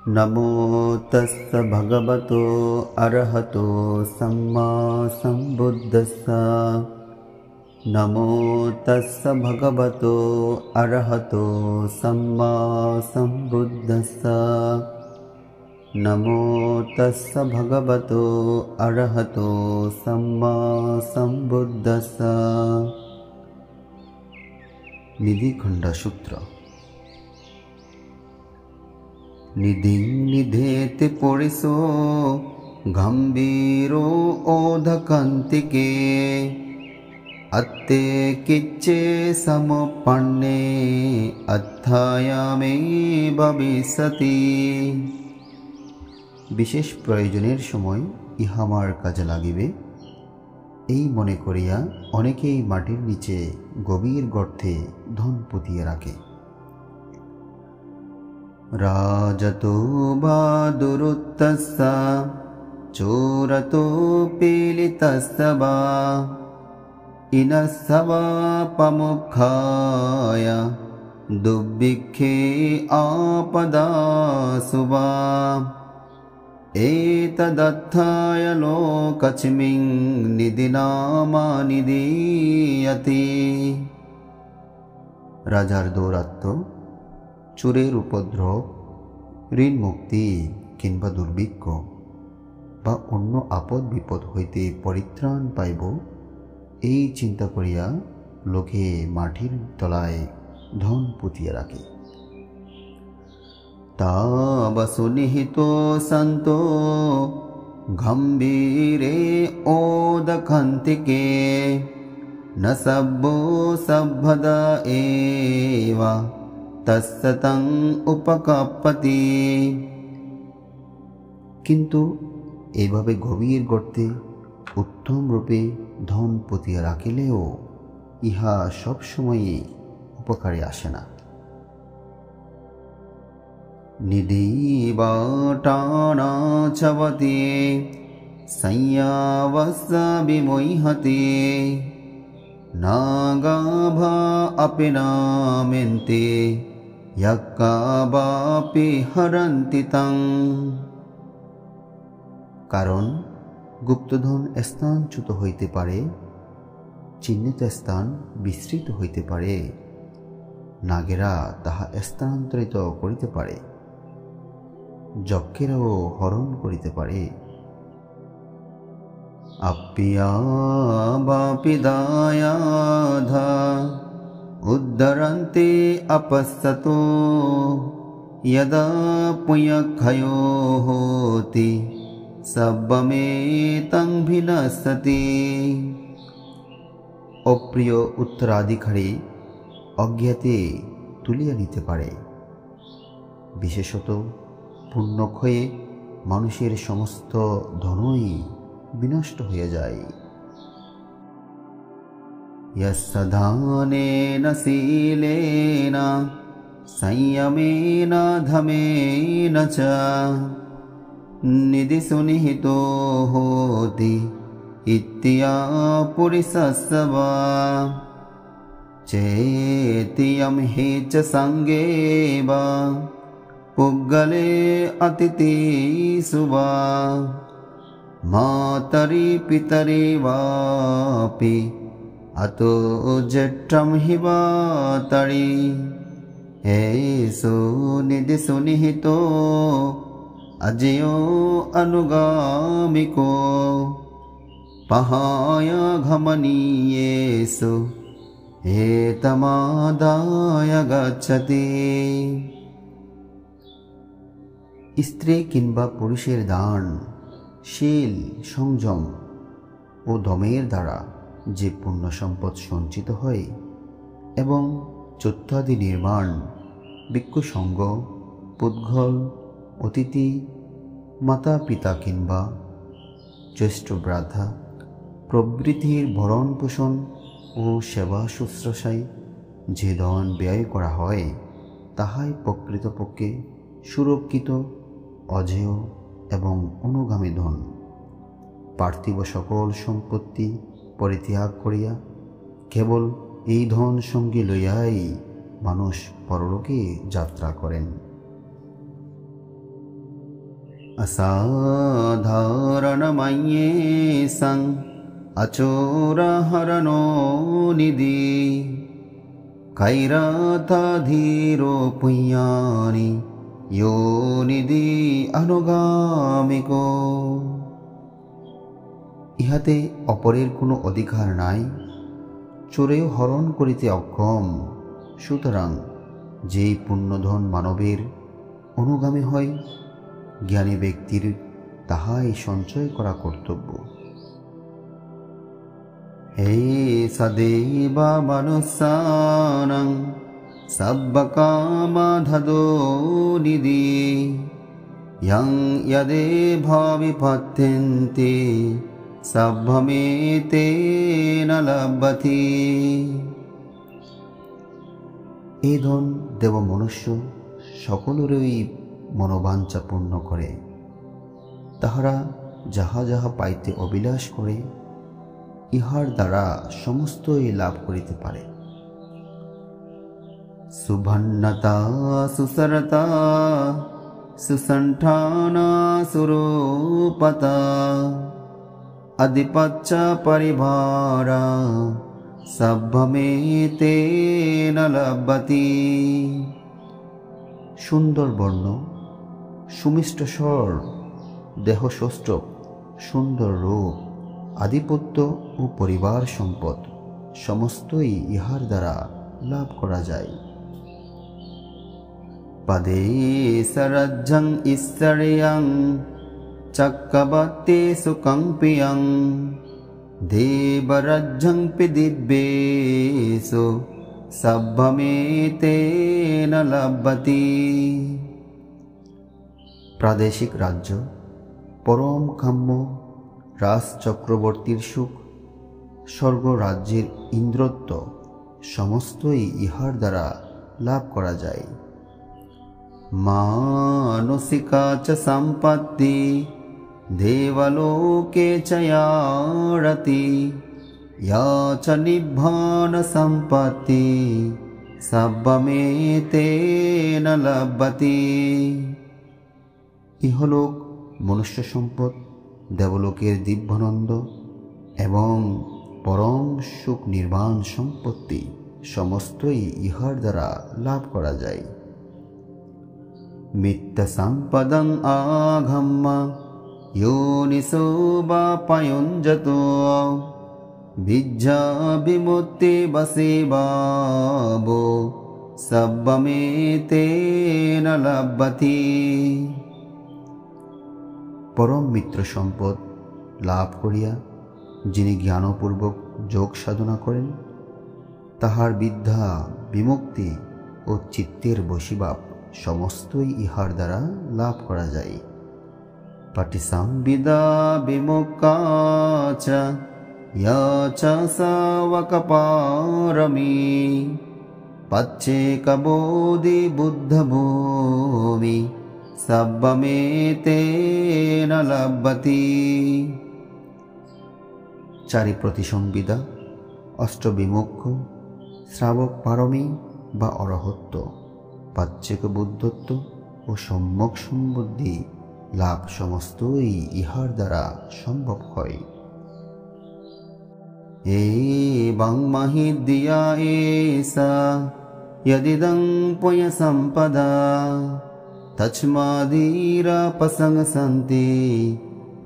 नमो तस्स भगवतो अरहतो सम्मा सम्बुद्धस्स। नमो तस्स भगवतो अरहतो सम्मा सम्बुद्धस्स। नमो तस्स भगवतो अरहतो सम्मा सम्बुद्धस्स। निधिखण्ड सूत्र। निधिं निधेति पुरिसो गम्भीरो ओधकन्तिके अत्ते किच्चे समुपन्ने अध्यायामे भविष्यति। विशेष प्रयोजनेर समय इहा आमार काजे लागिबे এই মনে করিয়া অনেকেই মাটির নিচে গভীর গর্তে ধন পুঁতিয়ে রাখে। রাজতো বা দুরুত্তস্য চোরতো পীলিতস্য বা ইনস্য বা পমুখায় দুর্ভিক্ষে आपदासु वा एतदर्थाय लोकस्मिन् निधिनामा निधीयते। राजार दौरात्म्य, चोरेर उपद्रव, ऋण मुक्ति किंबा दुर्भिक्ष बा अन्य आपद विपद हईते परित्राण पाइब এই চিন্তা করিয়া লোকে মাটির তলায় ধন পুঁতিয়া রাখে। तावसु निहितो सन्तो गम्भीरे ओदकन्तिके न सब्बो सब्भदा एव तस्य तं उपकप्पति। किन्तु एभावे गभीर गर्ते उत्तम रूपे धन पुतिया राखिलेও इहा सब समय उपकारे आसे ना। निधिबाटाना चवति संयावस्य विमोहति नागाभा अपि नामेन्ते यक्काबापि हरन्ति तं। कारण गुप्तधन स्थानच्युत हईते पारे, चिह्नित स्थान विस्तृत हईते पारे, नागेरा ताहा स्थानान्तरित करिते पारे, যক্ষেরাও হরণ করিতে পারে। আপ্পিয়া বাপি দায়াধা উদ্ধরন্তে আপස්සতো यदा পুয়ক্ষয়ো হোতি সব্বমেতং ভিনස්සতি। অপ্রিয় উত্তরাধিকারী অজ্ঞাতে তুলিয়া নিতে পারে। বিশেষত পুণ্যক্ষয়ে মানুষের সমস্ত ধনই বিনষ্ট হয়ে যায়। यस्य दानेन शीलेन संयमेन धमेन च निधिषु निहितो होति इत्या पुरुषस्य वा चेतियं हि च संगे वा पुग्गले अतिथिषु वा मातरि पितरि वापि अतो जेष्ठं हि वातरि एषु निधिषु निहितो अजयो अनुगामिको पहाय घमनीयेषु एतमादाय गच्छति। स्त्री किंबा पुरुषेर दान, शील, संयम और दमेर द्वारा जे पुण्य सम्पद सञ्चित हय एवं चौथादि निर्माण, भिक्षुसंग, पुद्गल, अतिथि, माता पिता किंबा ज्येष्ठ भ्राता प्रभृतिर भरण पोषण और सेवा शुश्रूषाय जे धन व्यय करा हय ताहाई प्रकृतपक्षे सुरक्षित अजेय एवं अनुगामी धन। पार्थिव सकल सम्पत्ति परित्याग करिया केवल এই ধন সঙ্গে লইয়াই মানুষ পরলোকে যাত্রা করেন। असाधारणमय्येसं अचोरहरणो निधि कैराताधीरो पुण्यानि यो निधि अनुगामिको। ইহাতে অপরের কোনো অধিকার নাই, চোরেও হরণ করিতে অক্ষম। সুতরাং যেই পুণ্যধন মানবের অনুগামী হয়, জ্ঞানী ব্যক্তির তাহাই সঞ্চয় করা কর্তব্য। হে সদেবা মনুষ্যানাং সব্বকামাধদো নিধি यं यदेभाविपत्यन्ते সভ্যমেতেন লভ্যতি। এই ধন দেব মনুষ্য সকলেরই মনোবাঞ্ছা পূর্ণ করে। তাহারা যাহা যাহা পাইতে অভিলাষ করে, ইহার দ্বারা সমস্তই লাভ করিতে পারে। সুভান্নতা সুসরতা সুসণ্ঠানা সুরূপতা আধিপত্য পরিভারা সভ্যমেতেন লভ্যতি। সুন্দর বর্ণ, সুমিষ্ট স্বর, দেহসৌষ্ঠব, সুন্দর রূপ, আধিপত্য ও পরিবার সম্পদ সমস্তই ইহার দ্বারা লাভ করা যায়। পদে সরজ্জং ঈশ্বরেয়ং চক্রবর্তী সুকম্পিয়ং দেবরজ্জং দিব্যেষু সভ্যমেতেন লভ্যতি। প্রাদেশিক রাজ্য, পরম কাম্য রাজ চক্রবর্তীর সুখ, স্বর্গ রাজ্যের ইন্দ্রত্ব সমস্তই ইহার দ্বারা লাভ করা যায়। মানসিকা চ সম্পত্তি দেবলোকে চ ইয়া রতি ইয়া চ নিব্বান সম্পত্তি সভ্যমেতেন লভ্যতি। ইহলোক মনুষ্য সম্পদ, দেবলোকের দিব্যানন্দ এবং পরম সুখ নির্বাণ সম্পত্তি সমস্তই ইহার দ্বারা লাভ করা যায়। মিথ্যা সম্পদং আঘম্য योनिसो बापयुञ्जतो विज्जा विमुक्ति बसे बाबो সব্বমেতেন লভ্যতি। পরম মিত্র সম্পদ লাভ করিয়া যিনি জ্ঞানপূর্বক যোগ সাধনা করেন, তাহার বিদ্যা, বিমুক্তি ও চিত্তের বশীভাব সমস্তই ইহার দ্বারা লাভ করা যায়। পটিসংবিদা বিমুক্তা চ ইয়া চ সাবকপারমি পচ্চেকবোধি বুদ্ধভূমি সব্বমেতেন লভ্যতি। চারি প্রতিসংবিদা, অষ্টবিমুখ, শ্রাবক পারমী বা অরহত্ব, পাচ্ছেক বুদ্ধত্ব ও সম্যক সম্বুদ্ধি লাভ সমস্তই ইহার দ্বারা সম্ভব হয়। এবং মহিদ্ধিয়া এষা যদিদং পুণ্য সম্পদা তস্মাদীরা প্রশংসন্তি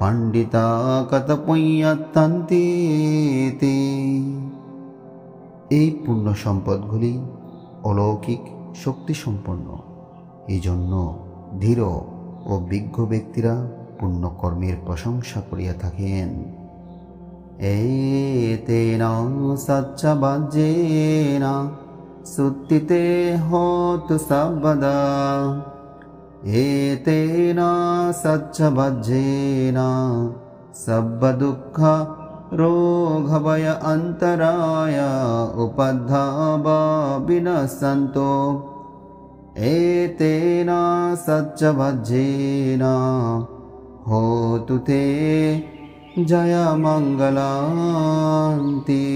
পণ্ডিতা কত পুণ্যতন্তি। এই পুণ্য সম্পদগুলি অলৌকিক শক্তি সম্পন্ন, এই জন্য ধীর ও বিজ্ঞ ব্যক্তিরা পুণ্যকর্মের প্রশংসা করিয়া থাকেন। এতেন সচ্চবাজ্যেন সুত্তিতে হতু সর্বদা এতেন সচ্চবাজ্যেন সর্বদুঃখ রোগভয় অন্তরায় উপদ্ধাবা বিনশন্তু। এতেন সচ্চবাজ্যেন হোতু তে জয় মঙ্গলান্তি।